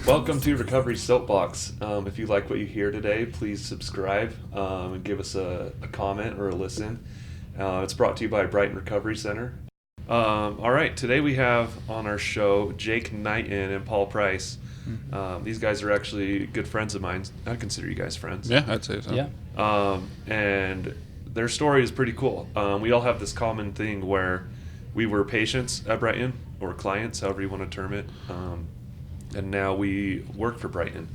Welcome to Recovery Soapbox. If you like what you hear today, please subscribe and give us a comment or a listen. It's brought to you by Brighton Recovery Center. All right, today we have on our show Jake Knighton and Paul Price. These guys are actually good friends of mine. I consider you guys friends. Yeah, I'd say so. Yeah. And their story is pretty cool. We all have this common thing where we were patients at Brighton, or clients, however you want to term it. And now we work for Brighton.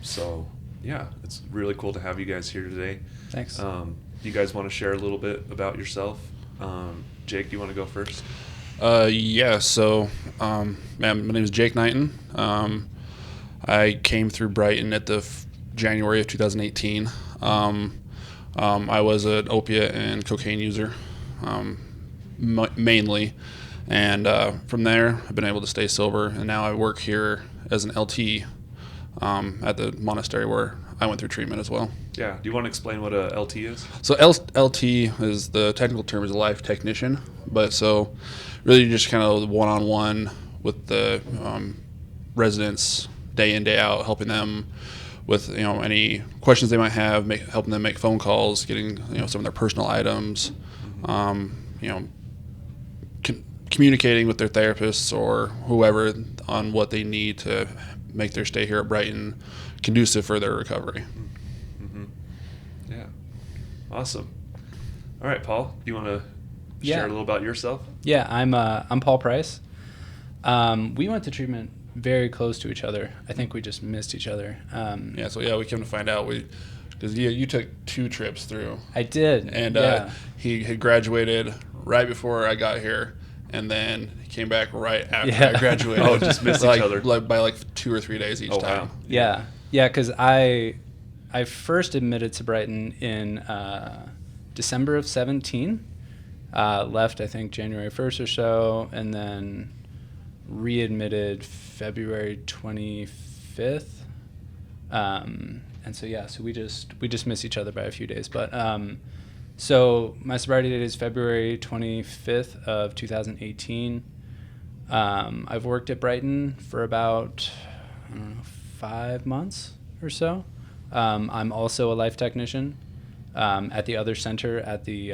So, yeah, it's really cool to have you guys here today. Thanks. You guys want to share a little bit about yourself? Jake, do you want to go first? Yeah, so my name is Jake Knighton. I came through Brighton at the January of 2018. I was an opiate and cocaine user, mainly. And from there, I've been able to stay sober, and now I work here as an LT at the monastery where I went through treatment as well. Yeah. Do you want to explain what a LT is? So LT is the technical term is a life technician, but so really just kind of one-on-one with the residents day in, day out, helping them with any questions they might have, helping them make phone calls, getting some of their personal items, communicating with their therapists or whoever on what they need to make their stay here at Brighton conducive for their recovery. Mm-hmm. Yeah. Awesome. All right, Paul, do you want to share a little about yourself? Yeah, I'm Paul Price. We went to treatment very close to each other. I think we just missed each other. We came to find out because you took 2 trips through. I did. And he had graduated right before I got here. And then he came back right after I graduated. Oh, just missed each other. By 2 or 3 days each time. Wow. Yeah, because I first admitted to Brighton in December of 17. Left, I think, January 1st or so, and then readmitted February 25th. And so we just missed each other by a few days. But so my sobriety date is February 25th of 2018. I've worked at Brighton for about 5 months or so. I'm also a life technician at the other center, at the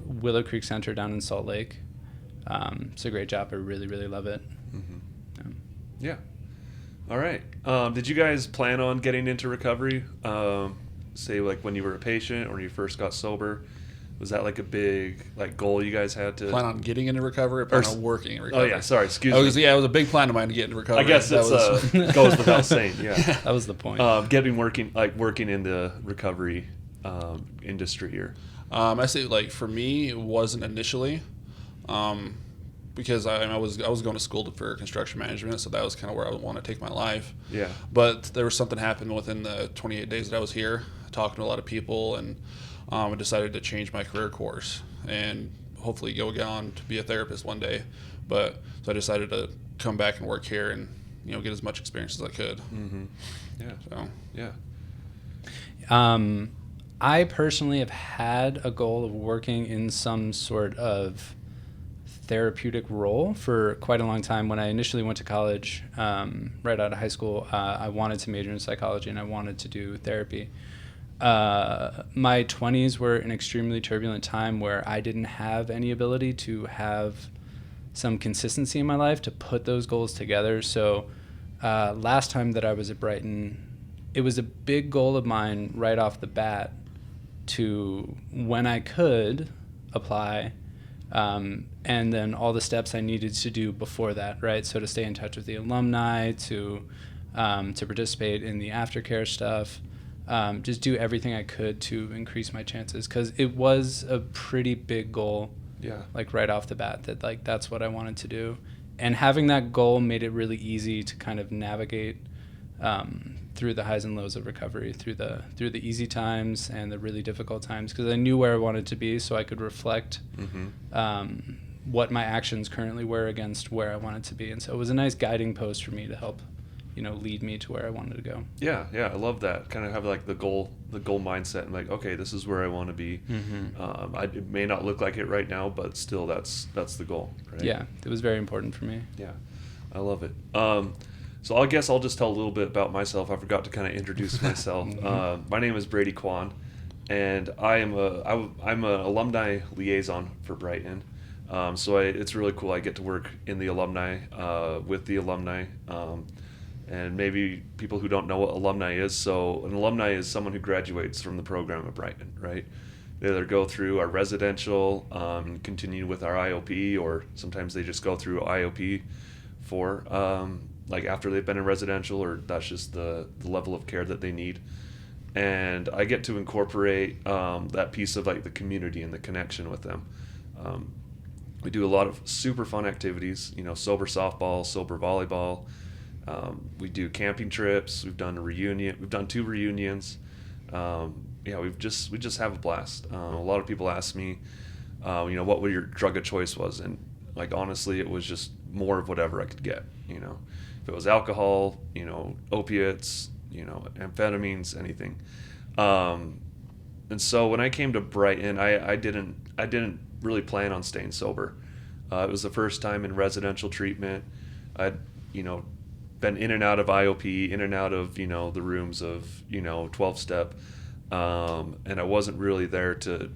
Willow Creek Center down in Salt Lake. It's a great job. I really, really love it. Mm-hmm. Yeah. All right. Did you guys plan on getting into recovery? Say like when you were a patient or when you first got sober? Was that like a big goal you guys had to plan on getting into recovery or plan on working in recovery? Oh yeah, sorry, excuse me. Yeah, it was a big plan of mine to get into recovery. I guess it goes without saying. Yeah, that was the point. Working in the recovery industry here. I say for me it wasn't initially, because I was going to school for construction management, so that was kind of where I would want to take my life. Yeah. But there was something happened within the 28 days that I was here, talking to a lot of people, and I decided to change my career course and hopefully go on to be a therapist one day. So I decided to come back and work here and get as much experience as I could. Mm-hmm. Yeah. So yeah. I personally have had a goal of working in some sort of therapeutic role for quite a long time. When I initially went to college, right out of high school, I wanted to major in psychology and I wanted to do therapy. My 20s were an extremely turbulent time where I didn't have any ability to have some consistency in my life to put those goals together. So last time that I was at Brighton, it was a big goal of mine right off the bat to, when I could, apply, and then all the steps I needed to do before that, right? So to stay in touch with the alumni, to participate in the aftercare stuff, just do everything I could to increase my chances, because it was a pretty big goal. Yeah. Right off the bat, that that's what I wanted to do, and having that goal made it really easy to kind of navigate through the highs and lows of recovery, through the easy times and the really difficult times, because I knew where I wanted to be, so I could reflect what my actions currently were against where I wanted to be, and so it was a nice guiding post for me to help lead me to where I wanted to go. Yeah, I love that. Kind of have the goal mindset, and okay, this is where I want to be. Mm-hmm. It may not look like it right now, but still, that's the goal, right? Yeah, it was very important for me. Yeah, I love it. So I guess I'll just tell a little bit about myself. I forgot to kind of introduce myself. My name is Brady Kuan, and I'm an alumni liaison for Brighton. So it's really cool. I get to work in the alumni, with the alumni, and maybe people who don't know what alumni is. So an alumni is someone who graduates from the program at Brighton, right? They either go through our residential, continue with our IOP, or sometimes they just go through IOP for like after they've been in residential, or that's just the level of care that they need. And I get to incorporate that piece of like the community and the connection with them. We do a lot of super fun activities, sober softball, sober volleyball. We do camping trips. We've done a reunion. We've done 2 reunions. We just have a blast. A lot of people ask me, what your drug of choice was, and like honestly, it was just more of whatever I could get. If it was alcohol, opiates, amphetamines, anything. And so when I came to Brighton, I didn't really plan on staying sober. It was the first time in residential treatment. I'd been in and out of IOP, in and out of the rooms of 12-step, and I wasn't really there to.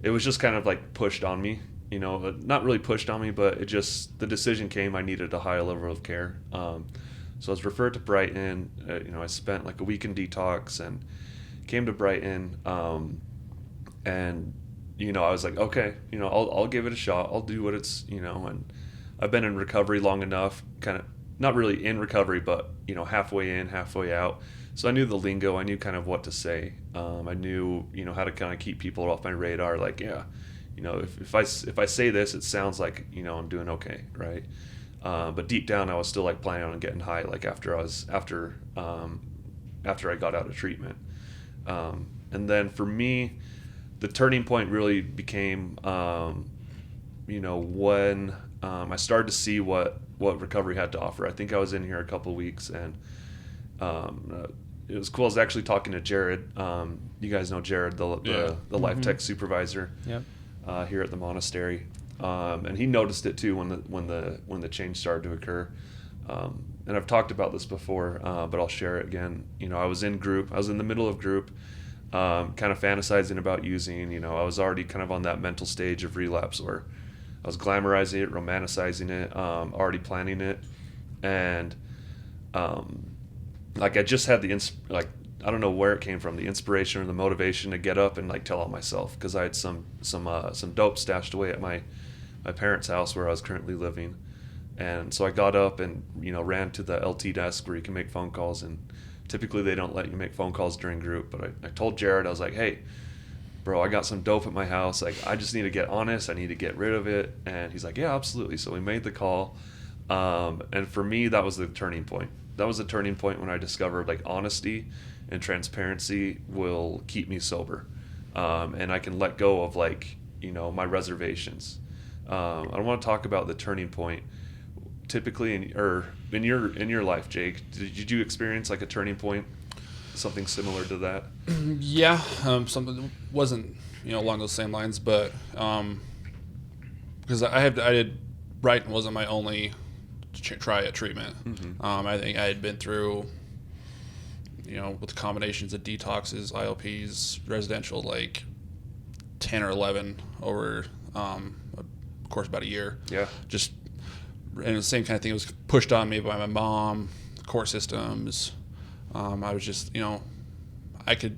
It was just kind of like pushed on me. Not really pushed on me, but the decision came. I needed a higher level of care. So I was referred to Brighton. I spent like a week in detox and came to Brighton. And I was like, okay, I'll give it a shot. I'll do what it's, and I've been in recovery long enough, kind of not really in recovery, but halfway in, halfway out. So I knew the lingo. I knew kind of what to say. I knew, how to kind of keep people off my radar. Like, yeah. If I say this, it sounds like I'm doing okay, right? But deep down, I was still like planning on getting high, like after I got out of treatment. And then for me, the turning point really became, when I started to see what recovery had to offer. I think I was in here a couple of weeks, and it was cool. I was actually talking to Jared. You guys know Jared, the life tech supervisor. Yep. Here at the monastery, and he noticed it too when the change started to occur. And I've talked about this before, but I'll share it again. I was in group. I was in the middle of group, kind of fantasizing about using. I was already kind of on that mental stage of relapse where I was glamorizing it, romanticizing it, already planning it, and like I just had I don't know where it came from, the inspiration or the motivation to get up and like tell on myself, because I had some dope stashed away at my parents' house where I was currently living. And so I got up and ran to the LT desk where you can make phone calls, and typically they don't let you make phone calls during group, but I told Jared, I was like, hey bro, I got some dope at my house, like I just need to get honest, I need to get rid of it. And he's like, yeah, absolutely. So we made the call, and for me that was the turning point. That was the turning point when I discovered like honesty and transparency will keep me sober, and I can let go of like my reservations. I don't want to talk about the turning point. Typically, in your life, Jake, did you experience like a turning point, something similar to that? Yeah, something that wasn't along those same lines, but because I did Brighton wasn't my only try at treatment. Mm-hmm. I think I had been through, with the combinations of detoxes, IOPs, residential, like 10 or 11 over of course about a year. Yeah. Just, and the same kind of thing was pushed on me by my mom, court systems. I was just, I could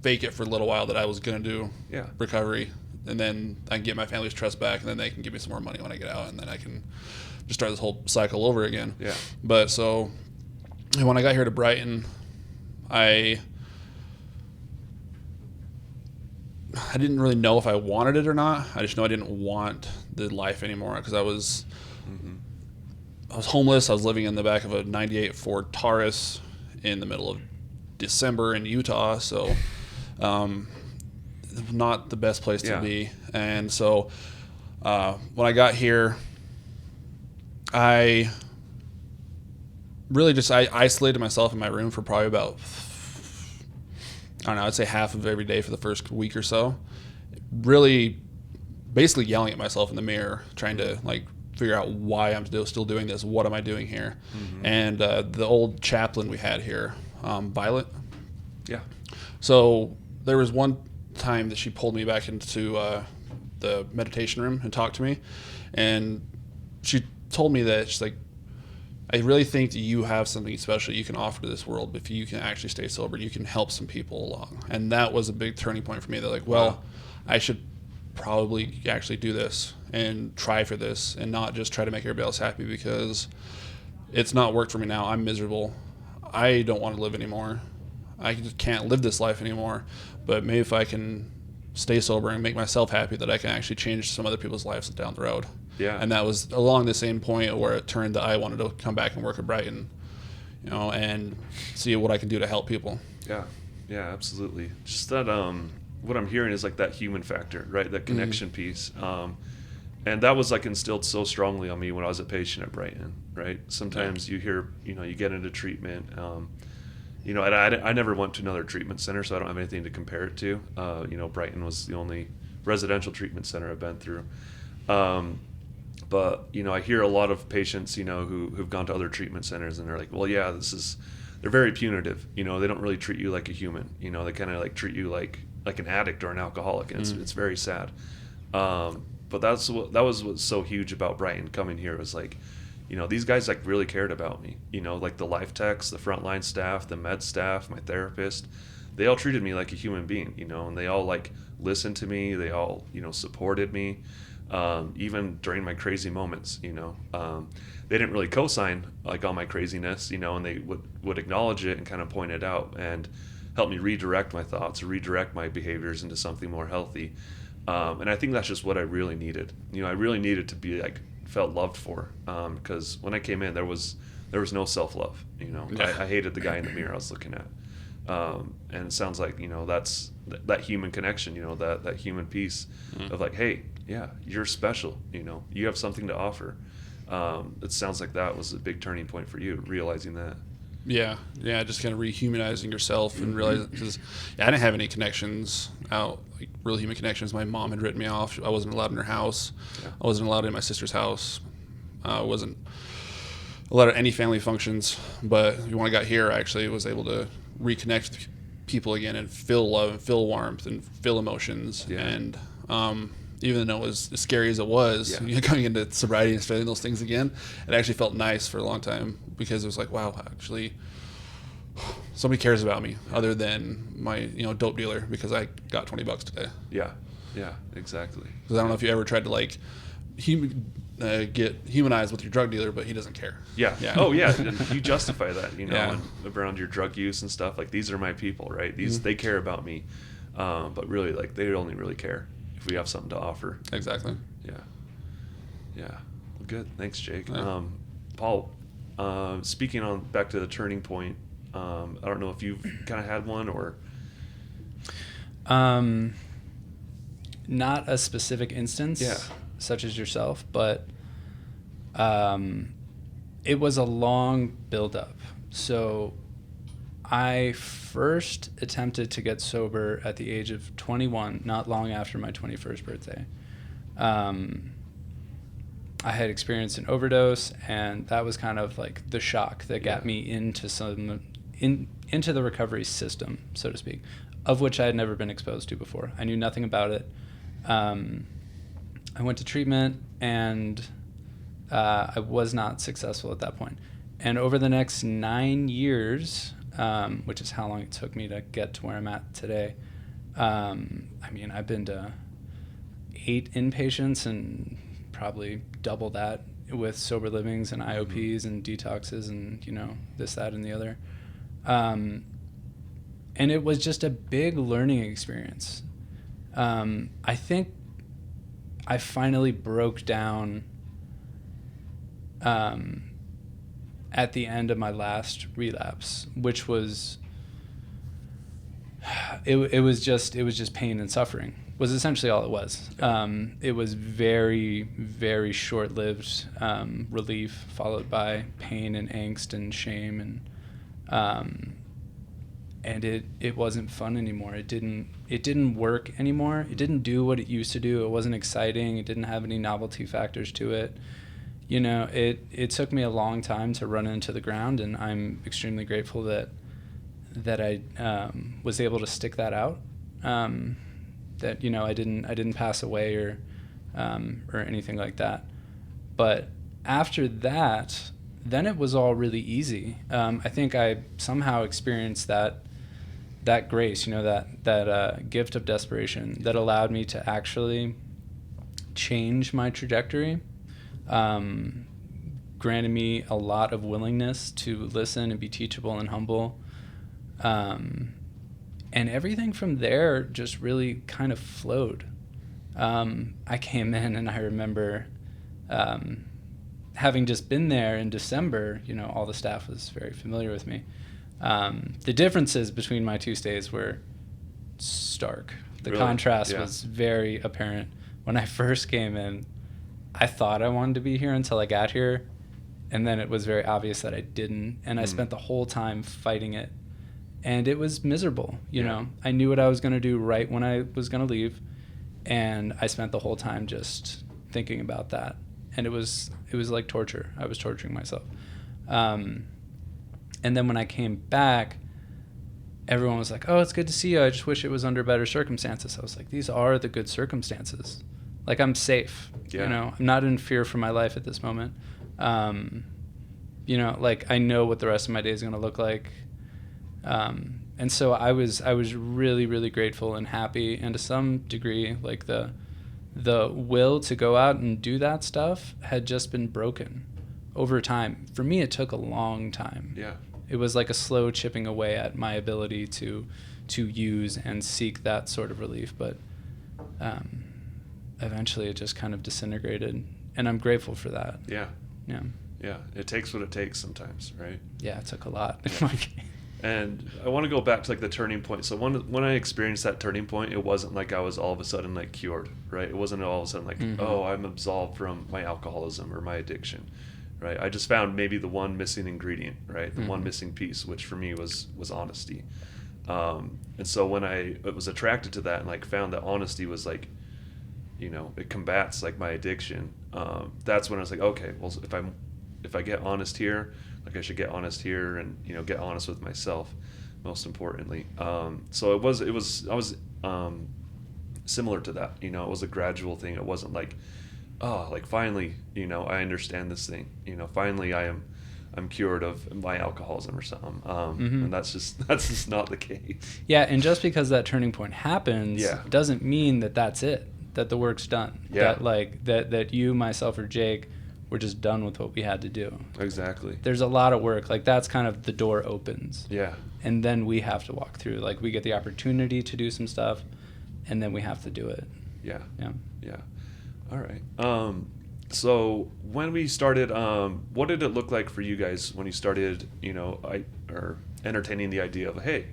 fake it for a little while that I was going to do recovery, and then I can get my family's trust back, and then they can give me some more money when I get out, and then I can just start this whole cycle over again. Yeah. But so when I got here to Brighton, I didn't really know if I wanted it or not. I just know I didn't want the life anymore, because I was homeless. I was living in the back of a '98 Ford Taurus in the middle of December in Utah, so not the best place to be. And so when I got here, I really just I isolated myself in my room for probably about, I don't know, I'd say half of every day for the first week or so. Really basically yelling at myself in the mirror, trying to like figure out why I'm still doing this. What am I doing here? And the old chaplain we had here, Violet. Yeah. So there was one time that she pulled me back into the meditation room and talked to me, and she told me that she's like, I really think that you have something special you can offer to this world. If you can actually stay sober, you can help some people along. And that was a big turning point for me. They're like, well, I should probably actually do this and try for this and not just try to make everybody else happy, because it's not worked for me now. I'm miserable. I don't want to live anymore. I just can't live this life anymore. But maybe if I can stay sober and make myself happy, that I can actually change some other people's lives down the road. Yeah. And that was along the same point where it turned that I wanted to come back and work at Brighton, and see what I can do to help people. Yeah. Yeah, absolutely. Just that, what I'm hearing is like that human factor, right? That connection piece. And that was like instilled so strongly on me when I was a patient at Brighton, right? Sometimes you hear, you get into treatment, and I never went to another treatment center, so I don't have anything to compare it to. Brighton was the only residential treatment center I've been through. But I hear a lot of patients, who've gone to other treatment centers, and they're like, well, yeah, they're very punitive. They don't really treat you like a human. They kind of like treat you like an addict or an alcoholic, and it's very sad. But that was what's so huge about Brighton coming here. It was like, these guys like really cared about me. Like the life techs, the frontline staff, the med staff, my therapist, they all treated me like a human being. And they all like listened to me. They all supported me. Even during my crazy moments, they didn't really co-sign like all my craziness, and they would acknowledge it and kind of point it out and help me redirect my thoughts or redirect my behaviors into something more healthy. And I think that's just what I really needed. I really needed to be like felt loved for, because when I came in, there was no self-love. I hated the guy in the mirror I was looking at. And it sounds like that's that human connection, that human piece of like, hey, yeah, you're special, you have something to offer. It sounds like that was a big turning point for you, realizing that. Yeah, just kind of rehumanizing yourself and realizing, because I didn't have any connections out, like real human connections. My mom had written me off. I wasn't allowed in her house. Yeah. I wasn't allowed in my sister's house. I wasn't allowed at any family functions. But when I got here, I actually was able to reconnect with people again and feel love and feel warmth and feel emotions. Yeah. And even though it was as scary as it was, coming into sobriety and feeling those things again, it actually felt nice for a long time, because it was like, wow, actually somebody cares about me other than my dope dealer, because I got $20 today. Yeah, exactly. Because I don't know if you ever tried to like get humanized with your drug dealer, but he doesn't care. Yeah. Oh yeah, you justify that, and around your drug use and stuff. Like, these are my people, right? They care about me, but really, like, they only really care if we have something to offer. Exactly. Yeah. Well, good. Thanks, Jake. Yeah. Paul, speaking on back to the turning point, I don't know if you've kind of had one or. Not a specific instance, such as yourself, but it was a long buildup. So I first attempted to get sober at the age of 21, not long after my 21st birthday. I had experienced an overdose, and that was kind of like the shock that got me into into the recovery system, so to speak, of which I had never been exposed to before. I knew nothing about it. I went to treatment, and I was not successful at that point. And over the next 9 years, which is how long it took me to get to where I'm at today, I've been to 8 inpatients and probably double that with sober livings and IOPs and detoxes and, this, that, and the other. And it was just a big learning experience. I think I finally broke down at the end of my last relapse, which was it was just pain and suffering, was essentially all it was. It was very, very short-lived relief, followed by pain and angst and shame, and it wasn't fun anymore. It didn't work anymore. It didn't do what it used to do. It wasn't exciting. It didn't have any novelty factors to it. it took me a long time to run into the ground, and I'm extremely grateful that I was able to stick that out. That I didn't pass away or anything like that. But after that, then it was all really easy. I think I somehow experienced that grace, that gift of desperation that allowed me to actually change my trajectory. Granted me a lot of willingness to listen and be teachable and humble. And everything from there just really kind of flowed. I came in and I remember having just been there in December, all the staff was very familiar with me. The differences between my 2 stays were stark. The Really? contrast Yeah. was very apparent. When I first came in, I thought I wanted to be here until I got here, and then it was very obvious that I didn't, and I spent the whole time fighting it. And it was miserable, you know. I knew what I was going to do right when I was going to leave, and I spent the whole time just thinking about that. And it was like torture. I was torturing myself. And then when I came back, everyone was like, "Oh, it's good to see you. I just wish it was under better circumstances." I was like, "These are the good circumstances. Like, I'm safe. Yeah. I'm not in fear for my life at this moment. Like, I know what the rest of my day is going to look like." And so I was really, really grateful and happy, and to some degree, like the will to go out and do that stuff had just been broken over time. For me, it took a long time. Yeah. It was like a slow chipping away at my ability to use and seek that sort of relief, but eventually it just kind of disintegrated, and I'm grateful for that. Yeah. Yeah. Yeah. It takes what it takes sometimes, right? Yeah, it took a lot in my case. And I want to go back to like the turning point. So when I experienced that turning point, it wasn't like I was all of a sudden like cured, right? It wasn't all of a sudden like, oh, I'm absolved from my alcoholism or my addiction, right? I just found maybe the one missing ingredient, right? The one missing piece, which for me was honesty. And so when I was attracted to that and like found that honesty was like, it combats like my addiction. That's when I was like, okay, well, if I get honest here, like I should get honest here, and get honest with myself, most importantly. So I was similar to that. It was a gradual thing. It wasn't like, oh, like finally, I understand this thing. Finally I'm cured of my alcoholism or something. And that's just not the case. Yeah, and just because that turning point happens doesn't mean that that's it, that the work's done. Yeah. That you, myself, or Jake, we're just done with what we had to do. Exactly. There's a lot of work. Like, that's kind of the door opens. Yeah. And then we have to walk through. Like, we get the opportunity to do some stuff, and then we have to do it. Yeah. Yeah. Yeah. All right. So when we started, what did it look like for you guys when you started, or entertaining the idea of, hey,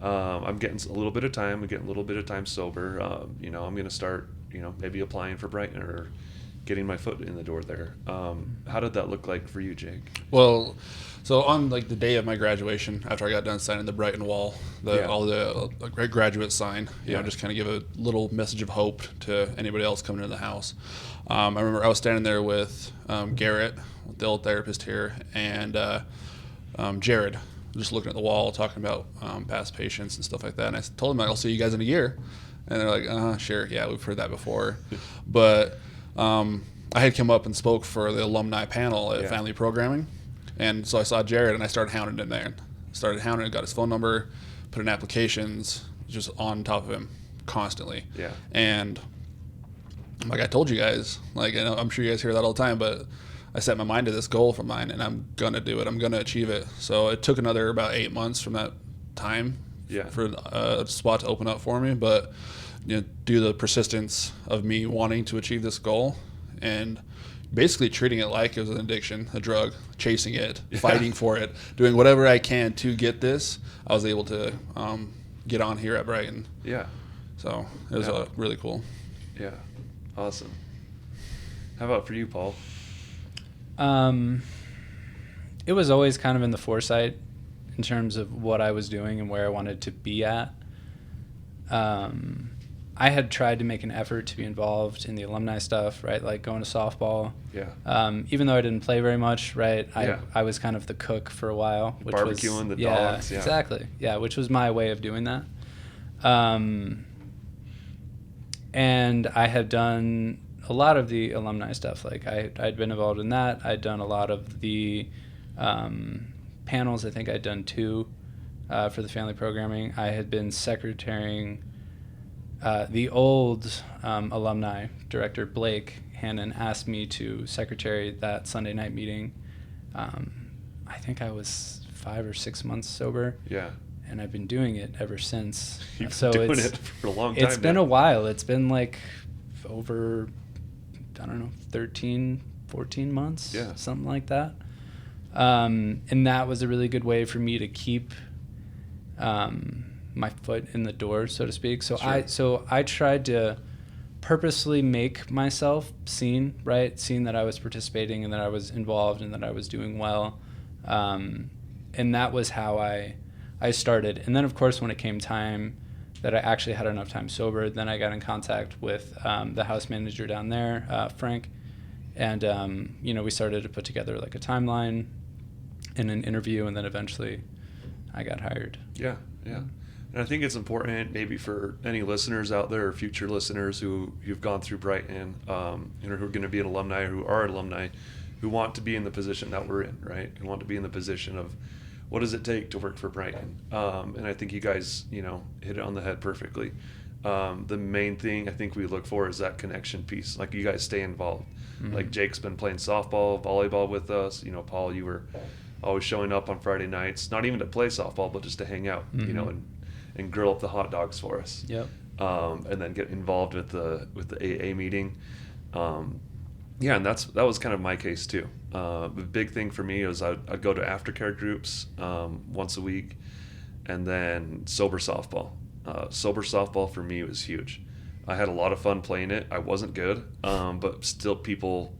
I'm getting a little bit of time, sober. I'm going to start, maybe applying for Brighton or getting my foot in the door there. How did that look like for you, Jake? Well, so on like the day of my graduation, after I got done signing the Brighton wall, all the graduate sign, just kind of give a little message of hope to anybody else coming into the house. I remember I was standing there with Garrett, the old therapist here, and Jared, just looking at the wall, talking about past patients and stuff like that. And I told them, I'll see you guys in a year. And they're like, sure, yeah, we've heard that before. But I had come up and spoke for the alumni panel at family programming. And so I saw Jared, and I started hounding him there. Got his phone number, put in applications, just on top of him constantly. Yeah. And like I told you guys, like, I'm sure you guys hear that all the time, but I set my mind to this goal for mine, and I'm going to do it. I'm going to achieve it. So it took another about 8 months from that time for a spot to open up for me. But due to the persistence of me wanting to achieve this goal and basically treating it like it was an addiction, a drug, chasing it, fighting for it, doing whatever I can to get this, I was able to get on here at Brighton. Yeah. So it was really cool. Yeah. Awesome. How about for you, Paul? It was always kind of in the foresight in terms of what I was doing and where I wanted to be at. I had tried to make an effort to be involved in the alumni stuff, right? Like going to softball. Yeah. Even though I didn't play very much, right? Yeah. I was kind of the cook for a while. Which Barbecuing was, the dogs. Yeah, exactly. Yeah, which was my way of doing that. And I had done a lot of the alumni stuff. Like I'd been involved in that. I'd done a lot of the panels. I think I'd done 2 for the family programming. I had been secretarying the old alumni director, Blake Hannon, asked me to secretary that Sunday night meeting. I think I was 5 or 6 months sober. Yeah. And I've been doing it ever since. You've been doing it for a long time. It's been a while. It's been like over, I don't know, 13, 14 months, something like that. And that was a really good way for me to keep my foot in the door, so to speak. So I tried to purposely make myself seen, right? Seen that I was participating and that I was involved and that I was doing well. And that was how I started. And then, of course, when it came time that I actually had enough time sober, then I got in contact with the house manager down there, Frank. And, we started to put together like a timeline and an interview, and then eventually I got hired. Yeah, yeah. And I think it's important maybe for any listeners out there or future listeners who've gone through Brighton, who are going to be an alumni, who are alumni, who want to be in the position that we're in, right? Who want to be in the position of what does it take to work for Brighton? And I think you guys, hit it on the head perfectly. The main thing I think we look for is that connection piece. Like you guys stay involved. Mm-hmm. Like Jake's been playing softball, volleyball with us. Paul, you were always showing up on Friday nights, not even to play softball, but just to hang out, mm-hmm. And grill up the hot dogs for us. Yep. And then get involved with the AA meeting. Yeah, and that was kind of my case too. The big thing for me was I'd go to aftercare groups once a week, and then sober softball. Sober softball for me was huge. I had a lot of fun playing it. I wasn't good, but still people,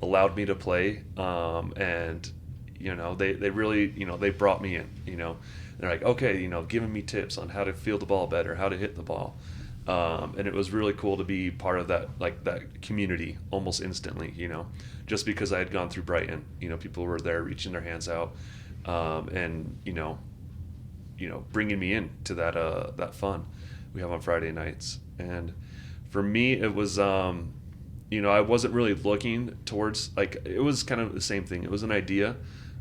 allowed me to play, and they really, they brought me in. They're like, okay, giving me tips on how to field the ball better, how to hit the ball. And it was really cool to be part of that, like that community almost instantly, just because I had gone through Brighton, people were there reaching their hands out, and, bringing me in to that fun we have on Friday nights. And for me, it was, I wasn't really looking towards, like, it was kind of the same thing. It was an idea.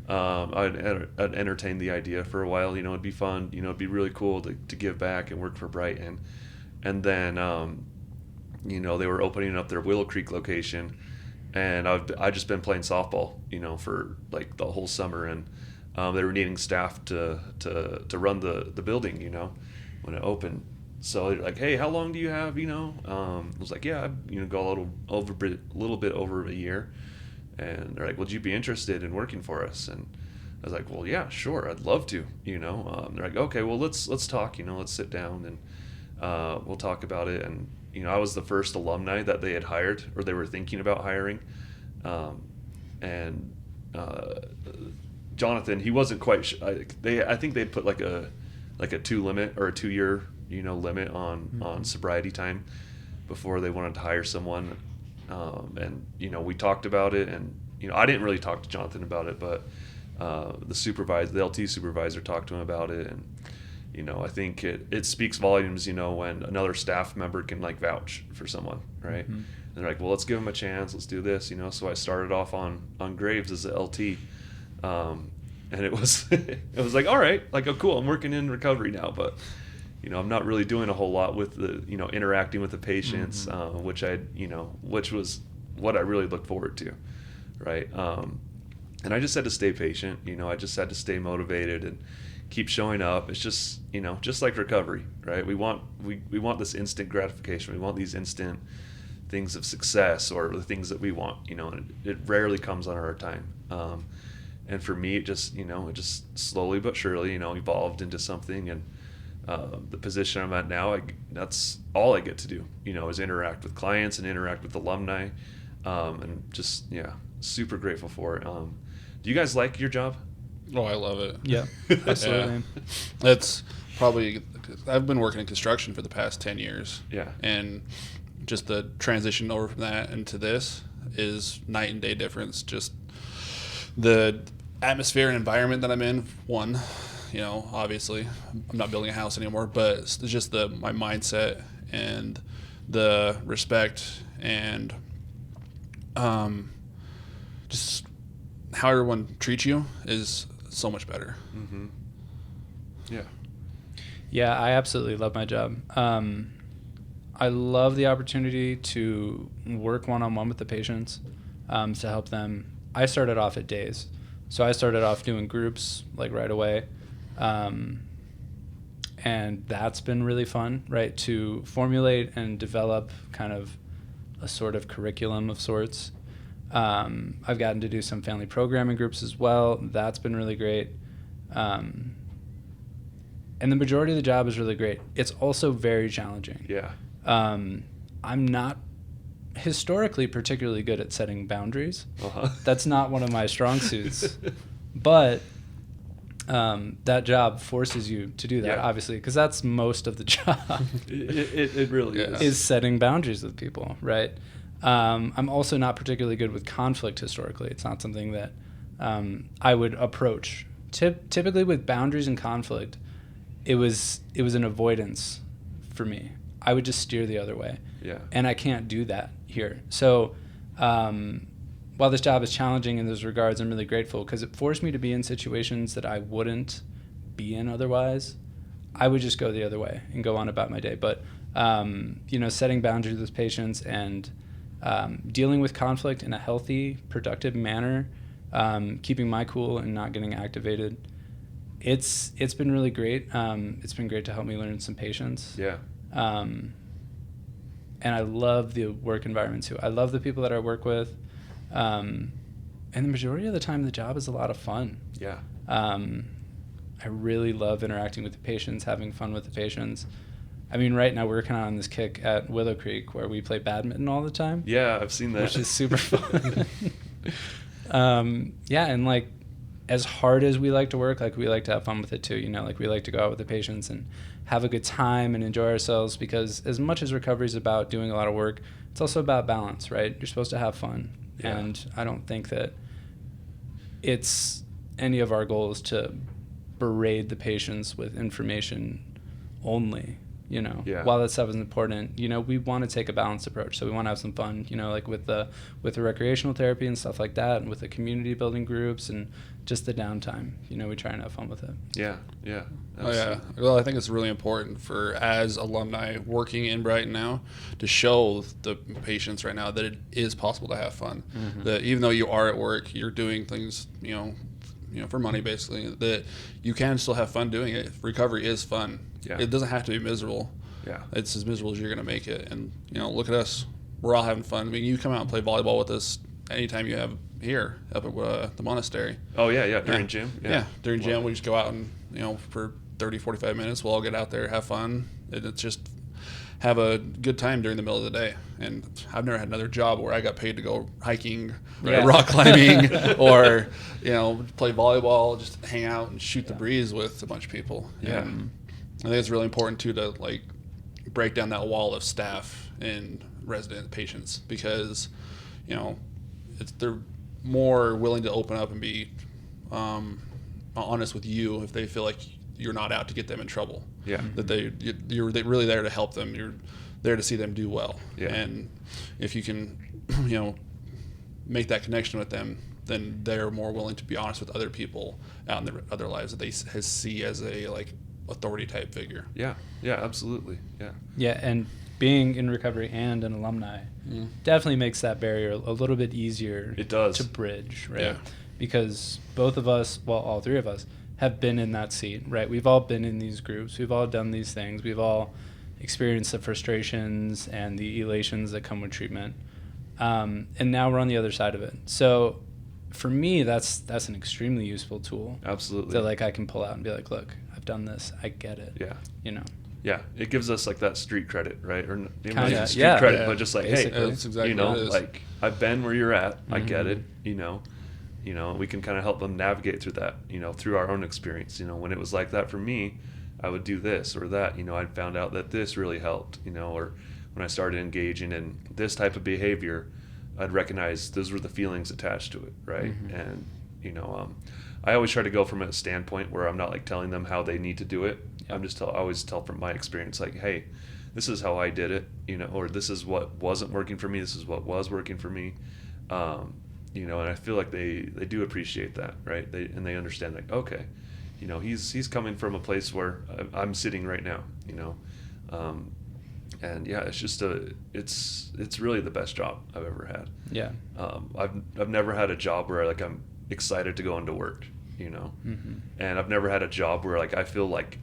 I'd entertained the idea for a while, it'd be fun, it'd be really cool to give back and work for Brighton. And then, they were opening up their Willow Creek location, and I just been playing softball, for like the whole summer, and they were needing staff to run the building, when it opened. So they're like, hey, how long do you have? I was like, yeah, go a little bit over a year. And they're like, would you be interested in working for us? And I was like, well, yeah, sure, I'd love to. They're like, okay, well, let's talk. Let's sit down and we'll talk about it. And I was the first alumni that they had hired, or they were thinking about hiring. And Jonathan, he wasn't quite. I think they'd put like a 2-year limit on sobriety time before they wanted to hire someone. And we talked about it, and I didn't really talk to Jonathan about it, but the LT supervisor talked to him about it, and I think it speaks volumes, when another staff member can like vouch for someone, right? Mm-hmm. And they're like, well, let's give him a chance, let's do this, so I started off on Graves as a LT, and it was like, all right, like, oh cool, I'm working in recovery now, but I'm not really doing a whole lot with the, interacting with the patients, mm-hmm. Which was what I really looked forward to, right? And I just had to stay patient, I just had to stay motivated and keep showing up. It's just, just like recovery, right? We want this instant gratification. We want these instant things of success, or the things that we want, and it rarely comes on our time. And for me, it just slowly but surely, evolved into something, and the position I'm at now, that's all I get to do, is interact with clients and interact with alumni, and just, super grateful for it. Do you guys like your job? Oh, I love it. Yeah, absolutely. That's probably I've been working in construction for the past 10 years. Yeah. And just the transition over from that into this is night and day difference. Just the atmosphere and environment that I'm in, one, obviously I'm not building a house anymore, but it's just my mindset and the respect and just how everyone treats you is so much better. Mm-hmm. Yeah. Yeah, I absolutely love my job. I love the opportunity to work one-on-one with the patients to help them. I started off at days. So I started off doing groups like right away. And that's been really fun, right? To formulate and develop kind of a sort of curriculum of sorts. I've gotten to do some family programming groups as well. That's been really great. And the majority of the job is really great. It's also very challenging. Yeah. I'm not historically particularly good at setting boundaries. Uh-huh. That's not one of my strong suits. But that job forces you to do that, obviously, because that's most of the job. It really is setting boundaries with people, right? I'm also not particularly good with conflict historically. It's not something that I would approach. Typically with boundaries and conflict, it was an avoidance for me. I would just steer the other way. Yeah. And I can't do that here. So while this job is challenging in those regards, I'm really grateful because it forced me to be in situations that I wouldn't be in otherwise. I would just go the other way and go on about my day. But, setting boundaries with patients and dealing with conflict in a healthy, productive manner, keeping my cool and not getting activated, it's been really great. It's been great to help me learn some patience. Yeah. And I love the work environment too. I love the people that I work with. And the majority of the time, the job is a lot of fun. Yeah. I really love interacting with the patients, having fun with the patients. I mean, right now we're kind of on this kick at Willow Creek where we play badminton all the time. Yeah, I've seen that. Which is super fun. And like, as hard as we like to work, like we like to have fun with it too. Like we like to go out with the patients and have a good time and enjoy ourselves, because as much as recovery is about doing a lot of work, it's also about balance, right? You're supposed to have fun. Yeah. And I don't think that it's any of our goals to berate the patients with information only. While that stuff is important, we want to take a balanced approach. So we want to have some fun, like with the recreational therapy and stuff like that, and with the community building groups and just the downtime. We try and have fun with it. Yeah, yeah. Oh, yeah. Well, I think it's really important as alumni working in Brighton now, to show the patients right now that it is possible to have fun. Mm-hmm. That even though you are at work, you're doing things, for money basically, that you can still have fun doing it. Recovery is fun. Yeah. It doesn't have to be miserable. Yeah. It's as miserable as you're going to make it. And, look at us. We're all having fun. I mean, you come out and play volleyball with us anytime you have here up at the monastery. Oh, yeah. During gym. Yeah. During gym, we just go out and, for 30, 45 minutes, we'll all get out there, have fun. It's just have a good time during the middle of the day. And I've never had another job where I got paid to go hiking, rock climbing, or, play volleyball, just hang out and shoot the breeze with a bunch of people. Yeah. And I think it's really important too to break down that wall of staff and resident patients, because they're more willing to open up and be honest with you if they feel like you're not out to get them in trouble. Yeah. That you're really there to help them. You're there to see them do well. Yeah. And if you can make that connection with them, then they're more willing to be honest with other people out in their other lives that they see as a authority type figure. Yeah, absolutely. Yeah, and being in recovery and an alumni definitely makes that barrier a little bit easier. It does. To bridge, right? Yeah. Because both of us, well, all three of us, have been in that seat, right? We've all been in these groups. We've all done these things. We've all experienced the frustrations and the elations that come with treatment. And now we're on the other side of it. So for me, that's an extremely useful tool. Absolutely. That I can pull out and be like, look, I've done this. I get it. Yeah. Yeah, it gives us that street credit, right? Or Kinda, street credit, but just basically. hey, that's exactly what it is. I've been where you're at. I get it. We can kind of help them navigate through that. Through our own experience. When it was like that for me, I would do this or that. I found out that this really helped, or when I started engaging in this type of behavior, I'd recognize those were the feelings attached to it, right? Mm-hmm. And, I always try to go from a standpoint where I'm not like telling them how they need to do it. Yeah. I always tell from my experience, like, hey, this is how I did it, or this is what wasn't working for me. This is what was working for me. And I feel like they do appreciate that, right? They understand, like, okay, he's coming from a place where I'm sitting right now, and yeah, it's just it's really the best job I've ever had. Yeah. I've never had a job where like I'm excited to go into work, Mm-hmm. and I've never had a job where like I feel like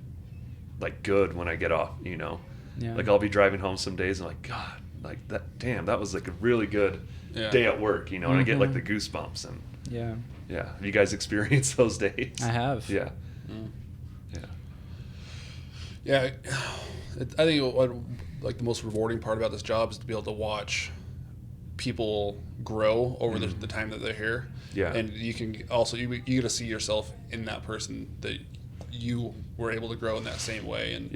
good when I get off, Yeah. like I'll be driving home some days and like, God, like that was like a really good day at work, and I get like the goosebumps. And Yeah. have you guys experienced those days? I have. Yeah. Yeah, I think what, like the most rewarding part about this job is to be able to watch people grow over the time that they're here. Yeah. And you can also you get to see yourself in that person that you were able to grow in that same way, and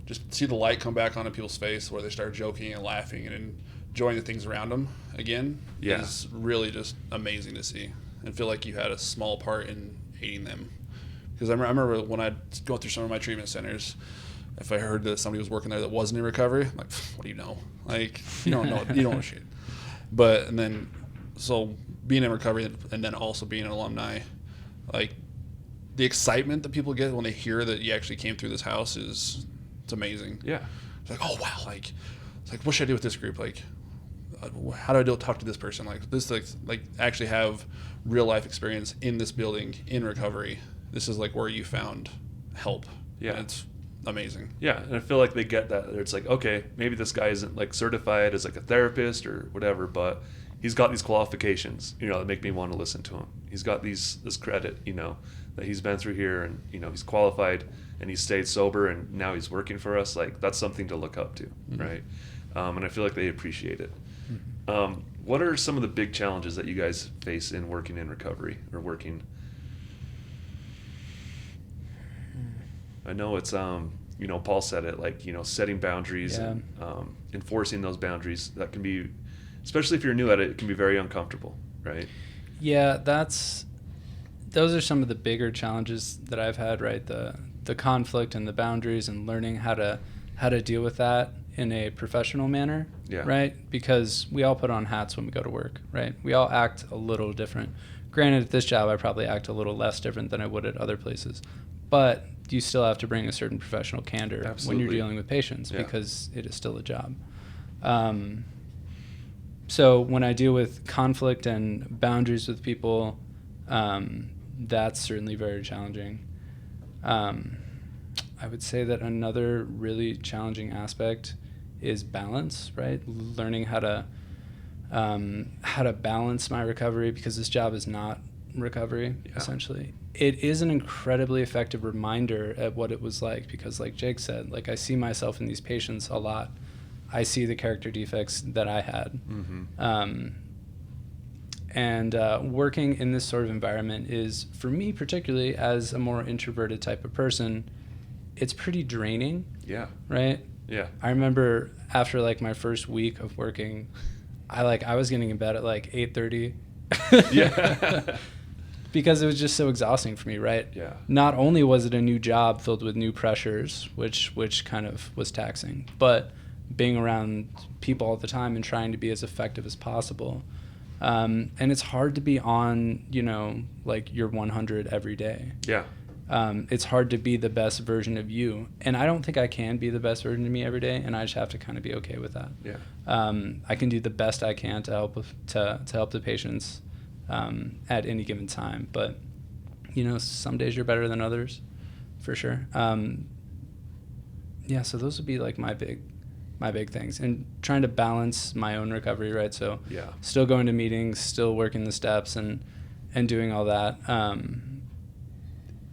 just see the light come back onto people's face where they start joking and laughing and enjoying the things around them again. Is really just amazing to see, and feel like you had a small part in aiding them. Because I remember when I'd go through some of my treatment centers, if I heard that somebody was working there that wasn't in recovery, I'm like, what do you know? Like, you don't know shit. But, and then, so being in recovery and then also being an alumni, like, the excitement that people get when they hear that you actually came through this house it's amazing. Yeah. It's like, oh, wow, like, it's like, what should I do with this group? Like, how do I talk to this person? Like, this, like actually have real life experience in this building, in recovery. This is like where you found help. Yeah. And it's amazing. Yeah, and I feel like they get that. It's like, okay, maybe this guy isn't like certified as like a therapist or whatever, but he's got these qualifications, that make me want to listen to him. He's got this credit, that he's been through here, and he's qualified, and he stayed sober, and now he's working for us. Like, that's something to look up to, right? And I feel like they appreciate it. What are some of the big challenges that you guys face in working in recovery or working? I know it's Paul said it, like, setting boundaries and enforcing those boundaries. That can be, especially if you're new at it, it can be very uncomfortable, right? Yeah, those are some of the bigger challenges that I've had, right? The conflict and the boundaries, and learning how to deal with that in a professional manner, right? Because we all put on hats when we go to work, right? We all act a little different. Granted, at this job, I probably act a little less different than I would at other places, but you still have to bring a certain professional candor when you're dealing with patients, because it is still a job. So when I deal with conflict and boundaries with people, that's certainly very challenging. I would say that another really challenging aspect is balance, right? Learning how to balance my recovery, because this job is not recovery, essentially. It is an incredibly effective reminder at what it was like, because like Jake said, like, I see myself in these patients a lot. I see the character defects that I had. And working in this sort of environment is, for me particularly, as a more introverted type of person, it's pretty draining. Yeah. Right? Yeah. I remember after like my first week of working, I was getting in bed at like 8:30. Yeah. Because it was just so exhausting for me, right? Yeah. Not only was it a new job filled with new pressures, which kind of was taxing, but being around people all the time and trying to be as effective as possible. And it's hard to be on, like your 100 every day. Yeah. It's hard to be the best version of you. And I don't think I can be the best version of me every day, and I just have to kind of be okay with that. Yeah. I can do the best I can to help the patients at any given time, but some days you're better than others, for sure. So those would be like my big things, and trying to balance my own recovery, right? So still going to meetings, still working the steps, and doing all that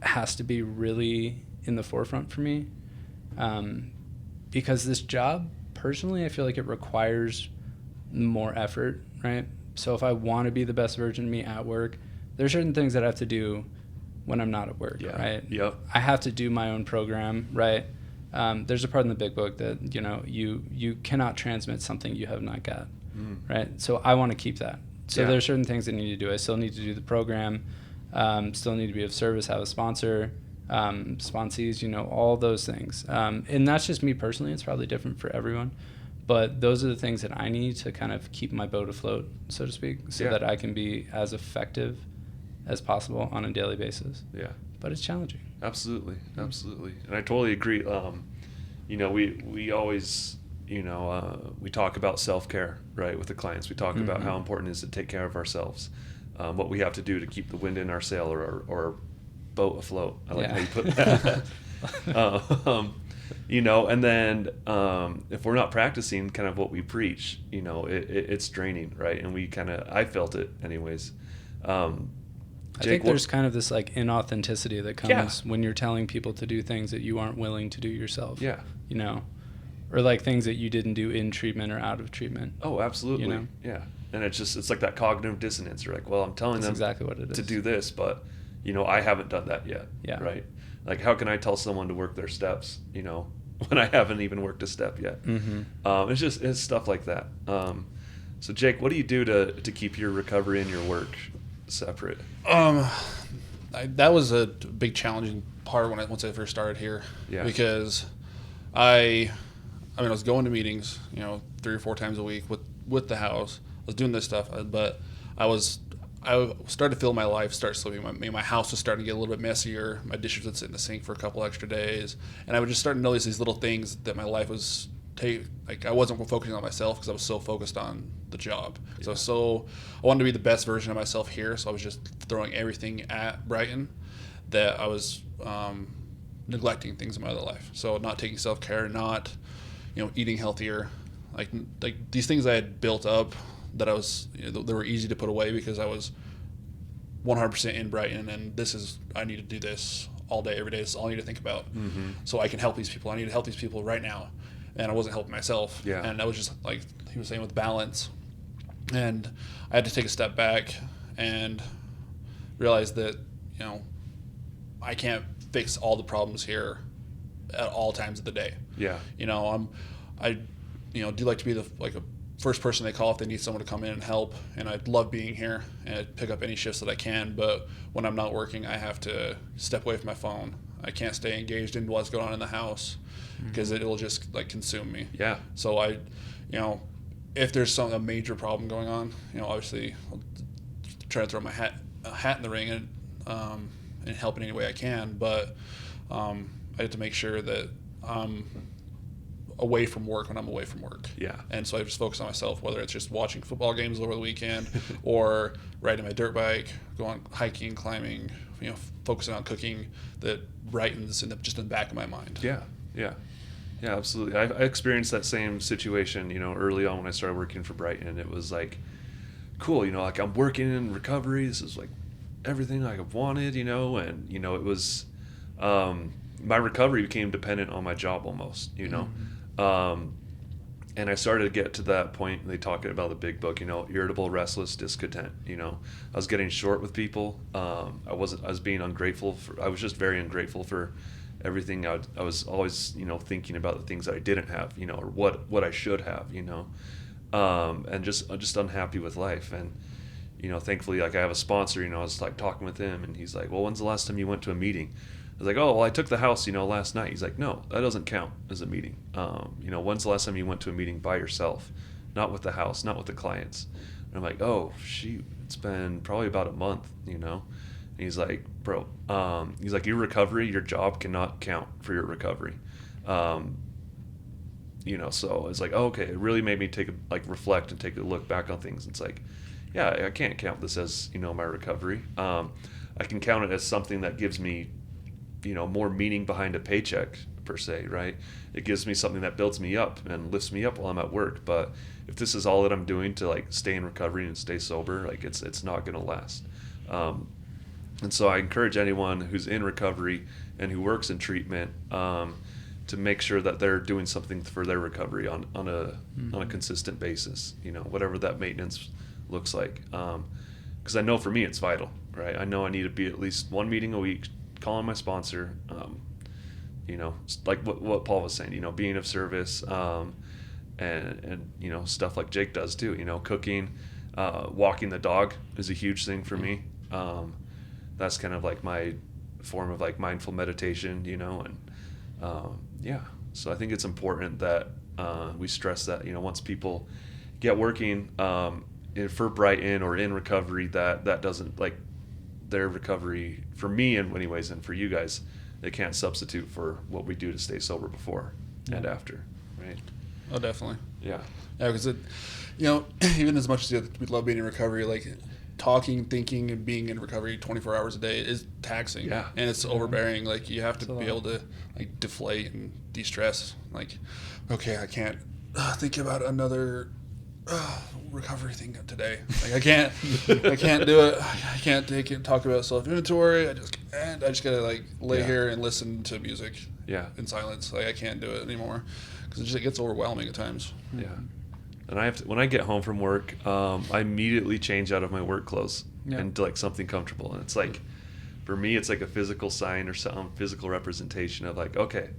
has to be really in the forefront for me, because this job, personally, I feel like it requires more effort, right? So if I want to be the best version of me at work, there's certain things that I have to do when I'm not at work, right? Yep. I have to do my own program, right? There's a part in the big book that, you know, you cannot transmit something you have not got, right? So I want to keep that. So there are certain things I need to do. I still need to do the program, still need to be of service, have a sponsor, sponsees, you know, all those things. And that's just me personally. It's probably different for everyone. But those are the things that I need to kind of keep my boat afloat, so to speak, so that I can be as effective as possible on a daily basis. Yeah. But it's challenging. Absolutely. Absolutely. And I totally agree. You know, we always, you know, we talk about self-care, right, with the clients. We talk about how important it is to take care of ourselves, what we have to do to keep the wind in our sail or our boat afloat. I like how you put that. You know, and then if we're not practicing kind of what we preach, you know, it's draining, right? And I felt it anyways. I think there's kind of this like inauthenticity that comes when you're telling people to do things that you aren't willing to do yourself. Yeah. You know, or like things that you didn't do in treatment or out of treatment. Oh, absolutely. You know? Yeah. And it's like that cognitive dissonance. You're like, well, I'm telling them exactly what it is. to do this, but, you know, I haven't done that yet. Yeah. Right. Like, how can I tell someone to work their steps, you know, when I haven't even worked a step yet? It's stuff like that. So Jake, what do you do to keep your recovery and your work separate? That was a big challenging part once I first started here. Yeah. Because I was going to meetings, you know, 3 or 4 times a week with the house. I was doing this stuff, but I started to feel my life start slipping. My house was starting to get a little bit messier. My dishes would sit in the sink for a couple extra days, and I would just start to notice these little things that my life was like I wasn't focusing on myself because I was so focused on the job. Yeah. So I wanted to be the best version of myself here. So I was just throwing everything at Brighton that I was neglecting things in my other life. So not taking self-care, not, you know, eating healthier, like these things I had built up that I was, you know, they were easy to put away because I was 100% in Brighton, and I need to do this all day, every day. This is all I need to think about. So I can help these people. I need to help these people right now. And I wasn't helping myself. Yeah. And I was just like he was saying with balance. And I had to take a step back and realize that, you know, I can't fix all the problems here at all times of the day. Yeah. You know, I do like to be the first person they call if they need someone to come in and help, and I love being here and I'd pick up any shifts that I can, but when I'm not working, I have to step away from my phone. I can't stay engaged in what's going on in the house because it'll just like consume me. Yeah. So I, you know, if there's a major problem going on, you know, obviously I'll try to throw my hat in the ring and help in any way I can, but I have to make sure that I'm away from work when I'm away from work. Yeah. And so I just focus on myself, whether it's just watching football games over the weekend or riding my dirt bike, going hiking, climbing, you know, focusing on cooking, that brightens just in the back of my mind. Yeah. Yeah. Yeah, absolutely. I experienced that same situation, you know, early on when I started working for Brighton. It was like, cool, you know, like I'm working in recovery. This is like everything I've wanted, you know, and, you know, it was, my recovery became dependent on my job almost, you know. And I started to get to that point. They talk about the big book, you know, irritable, restless, discontent. You know, I was getting short with people. I was being ungrateful I was just very ungrateful for everything. I was always, you know, thinking about the things that I didn't have, you know, or what I should have, you know, and just unhappy with life. And, you know, thankfully, like I have a sponsor, you know, I was like talking with him, and he's like, well, when's the last time you went to a meeting? I was like, oh, well, I took the house, you know, last night. He's like, no, that doesn't count as a meeting. You know, when's the last time you went to a meeting by yourself? Not with the house, not with the clients. And I'm like, oh, shoot, it's been probably about a month, you know? And he's like, bro, he's like, your recovery, your job cannot count for your recovery. You know, so it's like, oh, okay, it really made me reflect and take a look back on things. It's like, yeah, I can't count this as, you know, my recovery. I can count it as something that gives me, you know, more meaning behind a paycheck per se, right? It gives me something that builds me up and lifts me up while I'm at work. But if this is all that I'm doing to like stay in recovery and stay sober, like it's not going to last. And so I encourage anyone who's in recovery and who works in treatment to make sure that they're doing something for their recovery on a consistent basis, you know, whatever that maintenance looks like. Because I know for me it's vital. right? I know I need to be at least one meeting a week, calling my sponsor, like what Paul was saying, being of service, and stuff like Jake does too, cooking, walking the dog is a huge thing for me. That's kind of like my form of like mindful meditation, so I think it's important that we stress that, once people get working for Brighton or in recovery, that doesn't, like, their recovery, for me in many ways, and for you guys, they can't substitute for what we do to stay sober before and after, right? Oh, definitely. Yeah. Yeah, because even as much as we love being in recovery, like talking, thinking, and being in recovery 24 hours a day is taxing. Yeah. And it's overbearing. Like, you have to be able to like deflate and de-stress. Like, okay, I can't think about another recovery thing today. Like, I can't do it. I can't talk about self-inventory. I just gotta like lay here and listen to music. Yeah. In silence. Like, I can't do it anymore because it gets overwhelming at times. Yeah. And when I get home from work, I immediately change out of my work clothes into like something comfortable. And it's like, for me, it's like a physical sign or some physical representation of like, okay,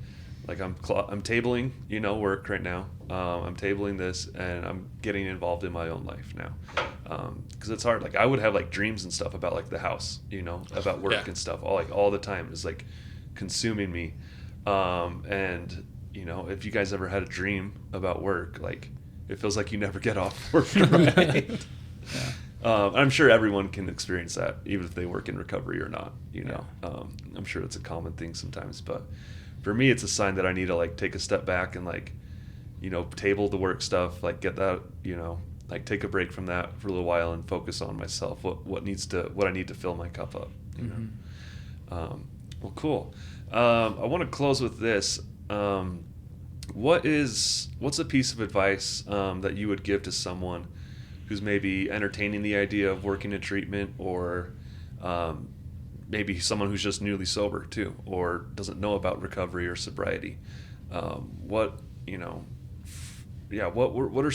like I'm tabling, work right now. I'm tabling this, and I'm getting involved in my own life now. Because it's hard. Like, I would have like dreams and stuff about like the house, about work and stuff all the time. It's like consuming me. And if you guys ever had a dream about work, like, it feels like you never get off work, right? I'm sure everyone can experience that, even if they work in recovery or not. I'm sure it's a common thing sometimes, but for me, it's a sign that I need to like take a step back and like, table the work stuff, like get that, like take a break from that for a little while and focus on myself. What I need to fill my cup up. Well, cool. I want to close with this. What's a piece of advice that you would give to someone who's maybe entertaining the idea of working in treatment, or maybe someone who's just newly sober too, or doesn't know about recovery or sobriety? What's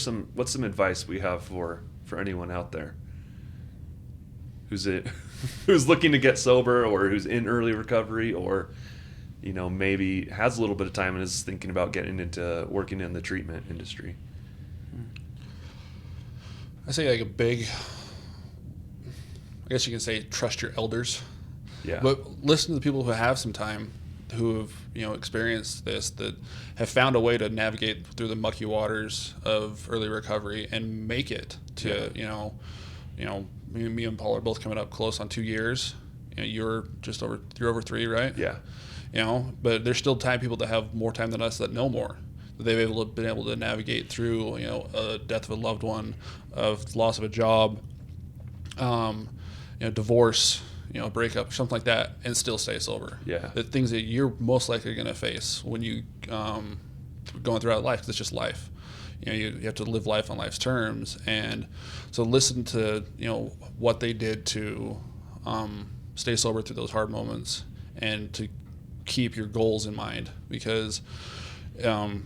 some advice we have for anyone out there who's looking to get sober, or who's in early recovery, or maybe has a little bit of time and is thinking about getting into working in the treatment industry? I say like I guess you can say, trust your elders. Yeah. But listen to the people who have some time, who have, experienced this, that have found a way to navigate through the mucky waters of early recovery and make it to, me and Paul are both coming up close on 2 years. You're over 3, right? Yeah. But there's still people that have more time than us that know more. That they've been able to navigate through, a death of a loved one, of loss of a job, divorce, breakup, something like that, and still stay sober. Yeah. The things that you're most likely going to face when you going throughout life, because it's just life. You have to live life on life's terms, and so listen to what they did to stay sober through those hard moments, and to keep your goals in mind, because the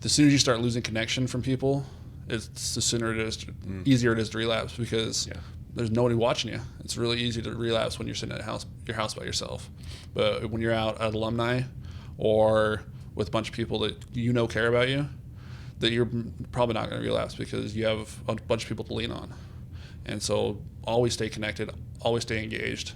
sooner you start losing connection from people, it's the sooner it is, easier it is to relapse, because there's nobody watching you. It's really easy to relapse when you're sitting at your house by yourself. But when you're out at alumni or with a bunch of people that care about you, that you're probably not going to relapse, because you have a bunch of people to lean on. And so always stay connected, always stay engaged,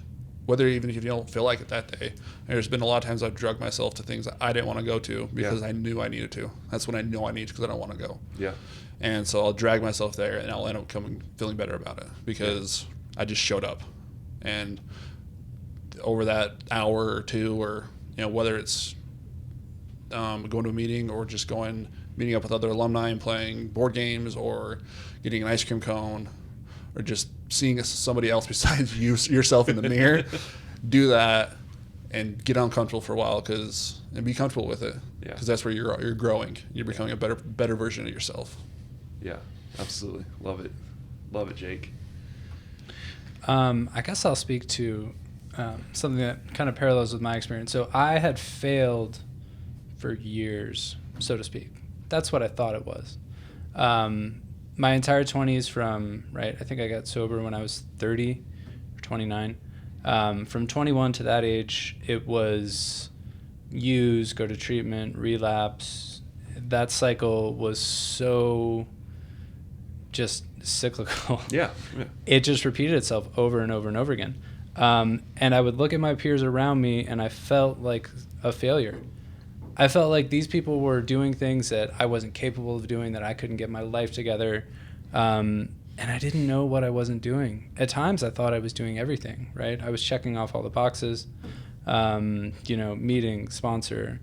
even if you don't feel like it that day. There's been a lot of times I've drugged myself to things that I didn't want to go to because I knew I needed to. That's when I know I need to, because I don't want to go. Yeah. And so I'll drag myself there, and I'll end up feeling better about it, because I just showed up. And over that hour or two, or whether it's going to a meeting, or just meeting up with other alumni and playing board games, or getting an ice cream cone, or just seeing somebody else besides yourself in the mirror, do that and get uncomfortable for a while, and be comfortable with it, because that's where you're growing. You're becoming a better version of yourself. Yeah, absolutely. Love it, Jake. I guess I'll speak to something that kind of parallels with my experience. So I had failed for years, so to speak. That's what I thought it was. My entire 20s I think I got sober when I was 30, or 29. From 21 to that age, it was use, go to treatment, relapse. That cycle was so just cyclical. Yeah. It just repeated itself over and over and over again. And I would look at my peers around me, and I felt like a failure. I felt like these people were doing things that I wasn't capable of doing, that I couldn't get my life together. And I didn't know what I wasn't doing. At times, I thought I was doing everything, right? I was checking off all the boxes, meeting, sponsor,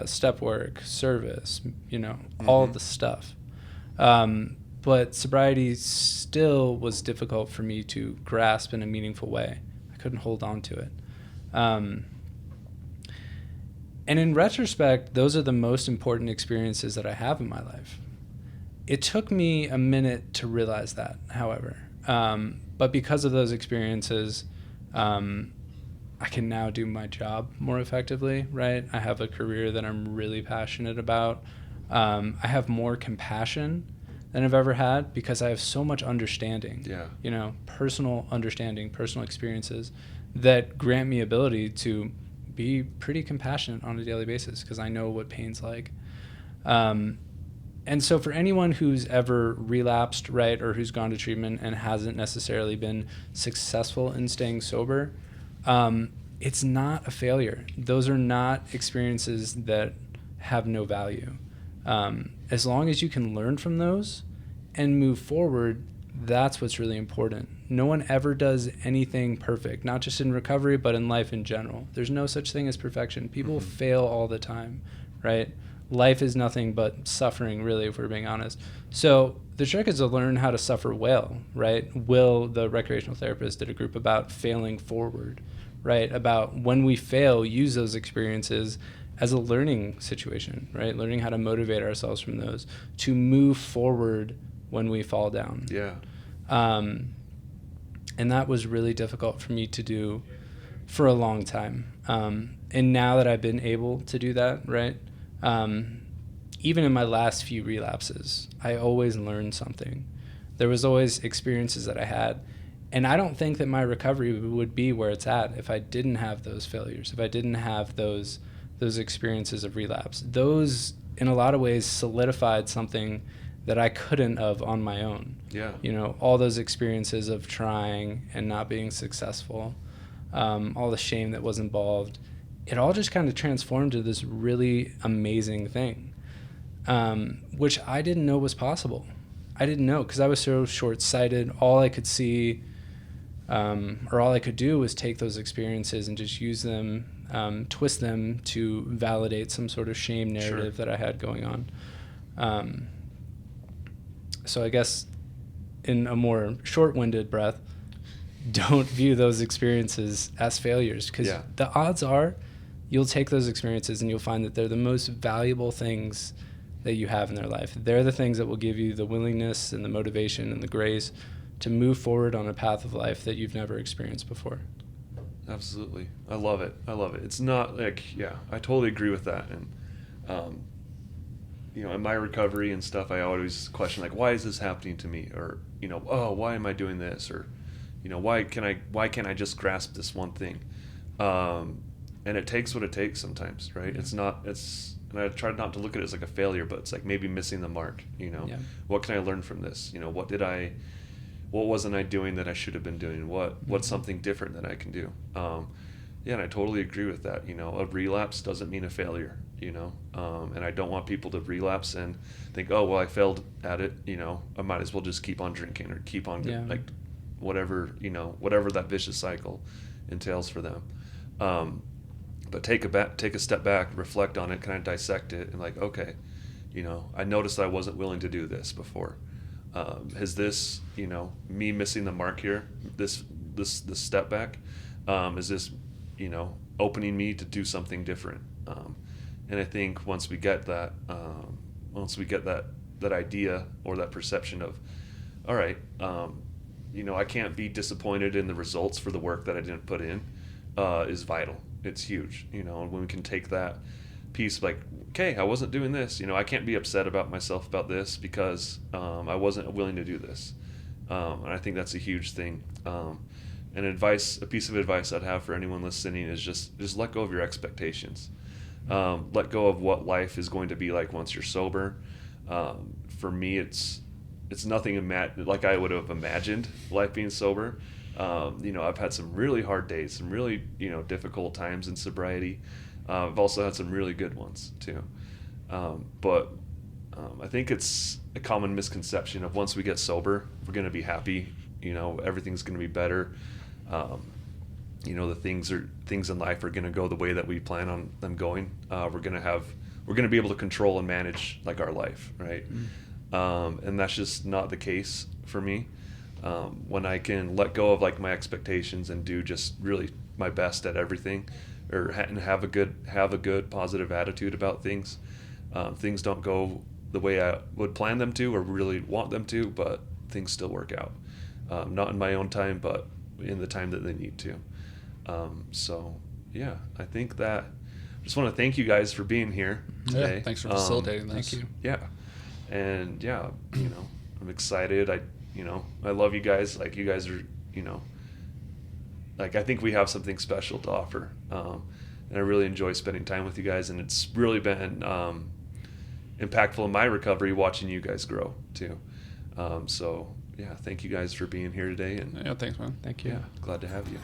step work, service, all the stuff. But sobriety still was difficult for me to grasp in a meaningful way. I couldn't hold on to it. And in retrospect, those are the most important experiences that I have in my life. It took me a minute to realize that, however. But because of those experiences, I can now do my job more effectively, right? I have a career that I'm really passionate about. I have more compassion than I've ever had because I have so much understanding, personal understanding, personal experiences that grant me ability to be pretty compassionate on a daily basis because I know what pain's like. And so for anyone who's ever relapsed, right, or who's gone to treatment and hasn't necessarily been successful in staying sober, it's not a failure. Those are not experiences that have no value. As long as you can learn from those and move forward, that's what's really important. No one ever does anything perfect, not just in recovery, but in life in general. There's no such thing as perfection. People fail all the time, right? Life is nothing but suffering, really, if we're being honest. So the trick is to learn how to suffer well, right? Will, the recreational therapist, did a group about failing forward, right? About when we fail, use those experiences as a learning situation, right? Learning how to motivate ourselves from those to move forward when we fall down. Yeah. And that was really difficult for me to do for a long time. And now that I've been able to do that, right? Even in my last few relapses, I always learned something. There was always experiences that I had. And I don't think that my recovery would be where it's at if I didn't have those failures, if I didn't have those experiences of relapse. Those, in a lot of ways, solidified something that I couldn't have on my own. Yeah. All those experiences of trying and not being successful, all the shame that was involved, it all just kind of transformed to this really amazing thing, which I didn't know was possible. I didn't know because I was so short-sighted. All I could see or all I could do was take those experiences and just use them, twist them to validate some sort of shame narrative that I had going on. So I guess in a more short-winded breath, don't view those experiences as failures because the odds are you'll take those experiences and you'll find that they're the most valuable things that you have in their life. They're the things that will give you the willingness and the motivation and the grace to move forward on a path of life that you've never experienced before. Absolutely. I love it. It's not like, I totally agree with that. And, in my recovery and stuff, I always question, like, why is this happening to me? Or, why am I doing this? Or, why can't I just grasp this one thing? And it takes what it takes sometimes, right? And I try not to look at it as like a failure, but it's like maybe missing the mark, What can I learn from this? What wasn't I doing that I should have been doing? What's something different that I can do? And I totally agree with that. A relapse doesn't mean a failure, and I don't want people to relapse and think, oh, well, I failed at it. I might as well just keep on drinking or keep on like whatever that vicious cycle entails for them. But take a step back, reflect on it, kind of dissect it, and like, okay, I noticed I wasn't willing to do this before. Has this, me missing the mark here, this step back, is this, opening me to do something different? And I think once we get that idea or that perception of, all right, I can't be disappointed in the results for the work that I didn't put in, is vital. It's huge, and when we can take that piece, like, okay, I wasn't doing this, I can't be upset about myself about this because I wasn't willing to do this. And I think that's a huge thing. And And a piece of advice I'd have for anyone listening is just let go of your expectations. Let go of what life is going to be like once you're sober. For me, it's nothing like I would have imagined life being sober. I've had some really hard days, some really, difficult times in sobriety. I've also had some really good ones too. But I think it's a common misconception of once we get sober, we're going to be happy. Everything's going to be better. The things in life are going to go the way that we plan on them going. We're going to be able to control and manage like our life, right? And that's just not the case for me. When I can let go of like my expectations and do just really my best at everything, and have a good positive attitude about things. Things don't go the way I would plan them to or really want them to, but things still work out. Not in my own time, but in the time that they need to. I think that I just want to thank you guys for being here today. Yeah, thanks for facilitating this. Thank you. Yeah. And I'm excited. I love you guys. Like, you guys are, like, I think we have something special to offer. And I really enjoy spending time with you guys, and it's really been impactful in my recovery watching you guys grow too. Thank you guys for being here today. And Yeah, thanks, man. Thank you. yeah, glad to have you.